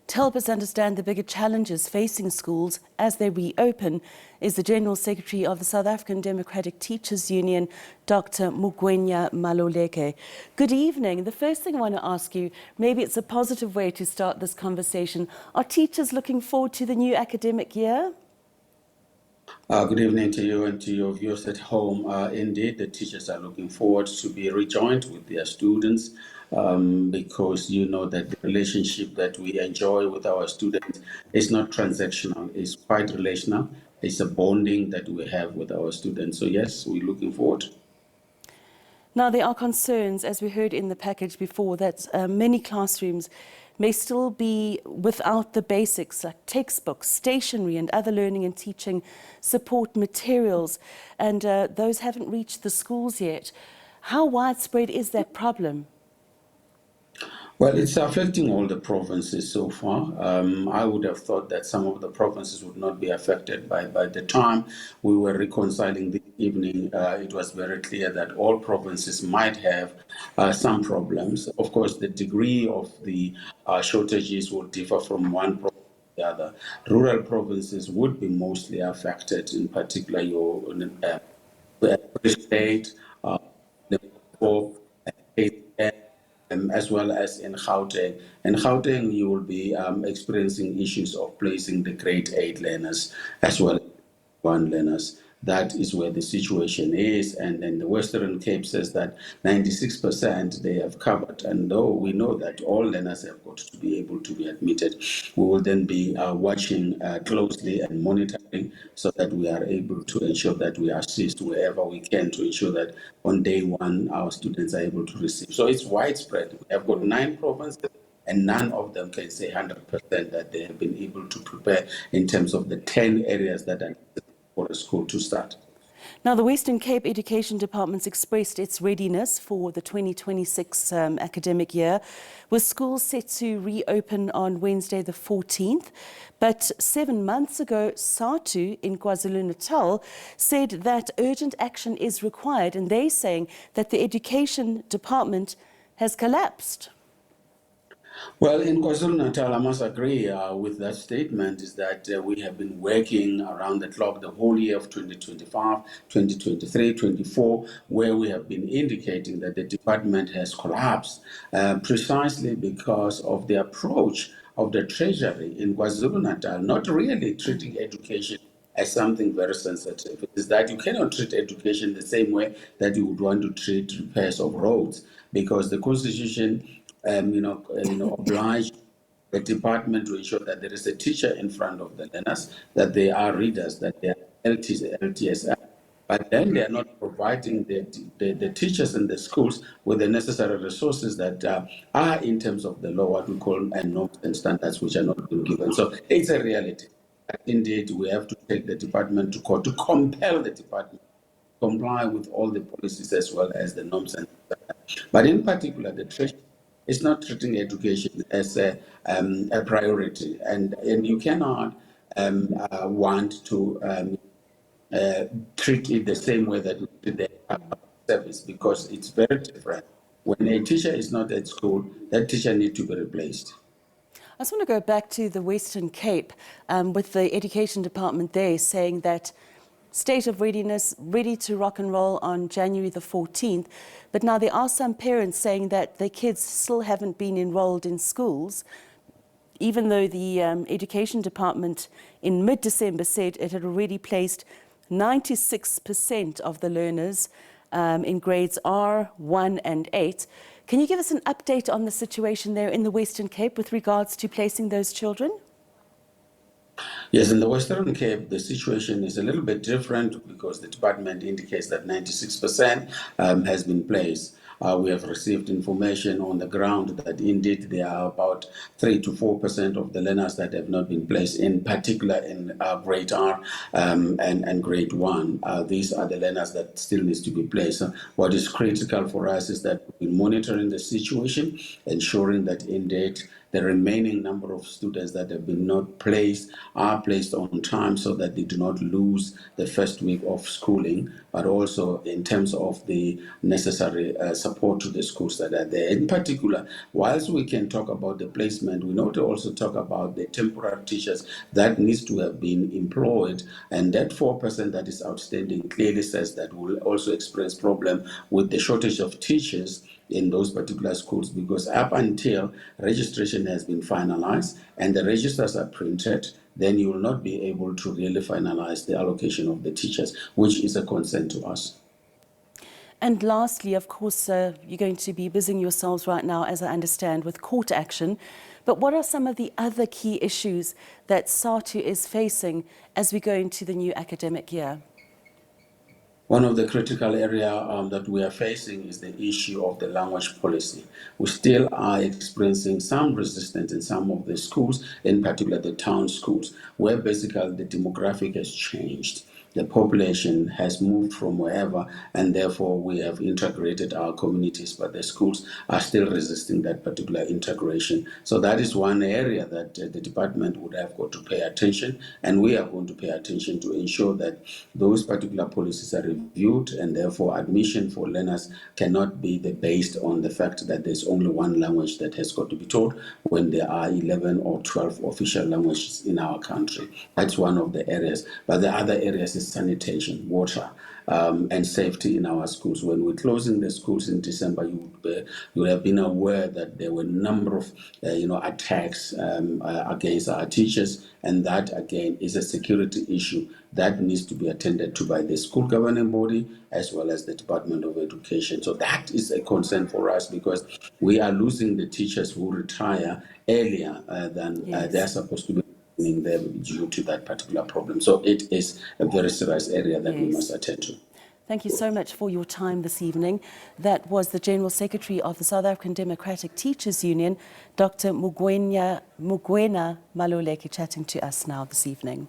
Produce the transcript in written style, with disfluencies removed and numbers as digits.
To help us understand the bigger challenges facing schools as they reopen is the General Secretary of the South African Democratic Teachers Union, Dr. Mugwena Maluleke. Good evening. The first thing I want to ask you, maybe it's a positive way to start this conversation. Are teachers looking forward to the new academic year? Good evening to you and to your viewers at home. Indeed, the teachers are looking forward to be rejoined with their students because you know that the relationship that we enjoy with our students is not transactional, it's quite relational. It's a bonding that we have with our students. So yes, we're looking forward. Now, there are concerns, as we heard in the package before, that many classrooms may still be without the basics like textbooks, stationery and other learning and teaching support materials, and those haven't reached the schools yet. How widespread is that problem? Well, it's affecting all the provinces so far. I would have thought that some of the provinces would not be affected by the time we were reconciling this evening. It was very clear that all provinces might have some problems. Of course, the degree of the shortages will differ from one province to the other. Rural provinces would be mostly affected, in particular your Free State, Limpopo, as well as in Gauteng. In Gauteng, you will be experiencing issues of placing the grade 8 learners as well as 1 learners. That is where the situation is. And then the Western Cape says that 96% they have covered. And though we know that all learners have got to be able to be admitted, we will then be watching closely and monitoring so that we are able to ensure that we assist wherever we can to ensure that on day one our students are able to receive. So it's widespread. We have got 9 provinces, and none of them can say 100% that they have been able to prepare in terms of the 10 areas that are for a school to start. Now, the Western Cape Education Department's expressed its readiness for the 2026 academic year, with schools set to reopen on Wednesday the 14th. But 7 months ago, SATU in KwaZulu-Natal said that urgent action is required, and they're saying that the Education Department has collapsed. Well, in KwaZulu-Natal, I must agree with that statement, is that we have been working around the clock the whole year of 2025, 2023, 24, where we have been indicating that the department has collapsed precisely because of the approach of the Treasury in KwaZulu-Natal, not really treating education as something very sensitive. It is that you cannot treat education the same way that you would want to treat repairs of roads, because the Constitution oblige the department to ensure that there is a teacher in front of the learners, that they are readers, that they are LTSR. But then they are not providing the teachers in the schools with the necessary resources that are in terms of the law, what we call norms and standards, which are not being given. So it's a reality. Indeed, we have to take the department to court to compel the department to comply with all the policies as well as the norms and standards. But in particular, the Treasury is not treating education as a priority, and you cannot want to treat it the same way that we treat the service, because it's very different. When a teacher is not at school, that teacher needs to be replaced. I just want to go back to the Western Cape with the Education Department there saying that state of readiness, ready to rock and roll on January the 14th. But now there are some parents saying that their kids still haven't been enrolled in schools, even though the Education Department in mid-December said it had already placed 96% of the learners in grades R, 1 and 8. Can you give us an update on the situation there in the Western Cape with regards to placing those children? Yes, in the Western Cape, the situation is a little bit different because the department indicates that 96% has been placed. We have received information on the ground that indeed there are about 3 to 4% of the learners that have not been placed, in particular in grade R and grade 1. These are the learners that still needs to be placed. What is critical for us is that we're monitoring the situation, ensuring that indeed the remaining number of students that have been not placed are placed on time so that they do not lose the first week of schooling, but also in terms of the necessary support to the schools that are there. In particular, whilst we can talk about the placement, we need to also talk about the temporary teachers that needs to have been employed, and that 4% that is outstanding clearly says that we'll also experience problem with the shortage of teachers in those particular schools, because up until registration has been finalized and the registers are printed, then you will not be able to really finalize the allocation of the teachers, which is a concern to us. And lastly, of course, you're going to be busying yourselves right now, as I understand, with court action. But what are some of the other key issues that SATU is facing as we go into the new academic year? One of the critical areas that we are facing is the issue of the language policy. We still are experiencing some resistance in some of the schools, in particular the town schools, where basically the demographic has changed. The population has moved from wherever, and therefore we have integrated our communities, but the schools are still resisting that particular integration. So that is one area that the department would have got to pay attention, and we are going to pay attention to ensure that those particular policies are reviewed, and therefore admission for learners cannot be based on the fact that there's only one language that has got to be taught when there are 11 or 12 official languages in our country. That's one of the areas. But the other areas is sanitation, water, and safety in our schools. When we're closing the schools in December, you would have been aware that there were a number of attacks against our teachers, and that again is a security issue that needs to be attended to by the school governing body as well as the Department of Education. So that is a concern for us, because we are losing the teachers who retire earlier than they're supposed to be them due to that particular problem. So it is a very serious area that we must attend to. Thank you so much for your time this evening. That was the General Secretary of the South African Democratic Teachers Union, Dr. Mugwena Maluleke, chatting to us now this evening.